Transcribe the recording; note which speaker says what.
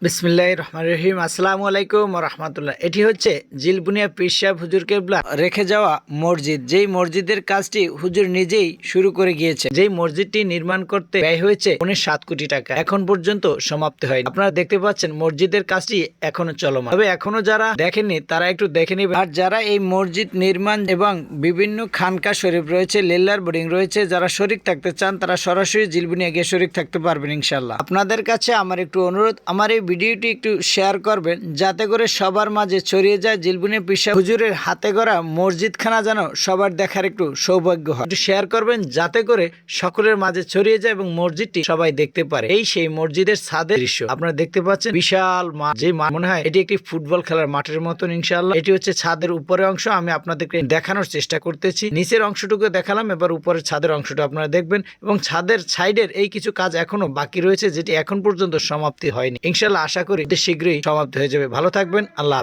Speaker 1: বিসমিল্লাহির রহমানির রহিম। আসসালামু আলাইকুম ওয়া রাহমাতুল্লাহ। এটি হচ্ছে জিলবুনিয়া পীর সাহেব হুজুর কেবলা রেখে যাওয়া মসজিদ, যেই মসজিদের কাজটি হুজুর নিজেই শুরু করে গিয়েছে। যেই মসজিদটি নির্মাণ করতে ব্যয় হয়েছে 7 কোটি টাকা, এখন পর্যন্ত সমাপ্ত হয়নি। আপনারা দেখতে পাচ্ছেন মসজিদের কাজটি এখনো চলমান। তবে এখনো যারা দেখেননি তারা একটু দেখে নেবেন। আর যারা এই মসজিদ নির্মাণ এবং বিভিন্ন খানকা শরীফ রয়েছে, লিল্লার বোর্ডিং রয়েছে, যারা শরীক থাকতে চান তারা সরাসরি জিলবুনিয়া গিয়ে শরীক থাকতে পারবেন ইনশাআল্লাহ। আপনাদের কাছে আমার একটু অনুরোধ, আমার এই ভিডিওটি একটু শেয়ার করবেন যাতে করে সবার মাঝে ছড়িয়ে যায় জিলবুনিয়া পীর সাহেব হুজুরের হাতে গড়া মসজিদখানা যেন সবার দেখার একটু সৌভাগ্য হয়। একটু শেয়ার করবেন যাতে করে সকলের মাঝে ছড়িয়ে যায় এবং মসজিদটি সবাই দেখতে পারে। এই সেই মসজিদের ছাদের দৃশ্য আপনারা দেখতে পাচ্ছেন, বিশাল মাঠ, যে মনে হয় এটি একটি ফুটবল খেলার মাঠের মতন ইনশাআল্লাহ। এটি হচ্ছে ছাদের উপরের অংশ, আমি আপনাদেরকে দেখানোর চেষ্টা করতেছি। নিচের অংশটুকু দেখালাম, এবার উপরের ছাদের অংশটা আপনারা দেখবেন। এবং ছাদের সাইডের এই কিছু কাজ এখনো বাকি রয়েছে যেটি এখন পর্যন্ত সমাপ্তি হয়নি। ইনশাআল্লাহ আশা করি শীঘ্রই সমাপ্ত হয়ে যাবে। ভালো থাকবেন, আল্লাহ।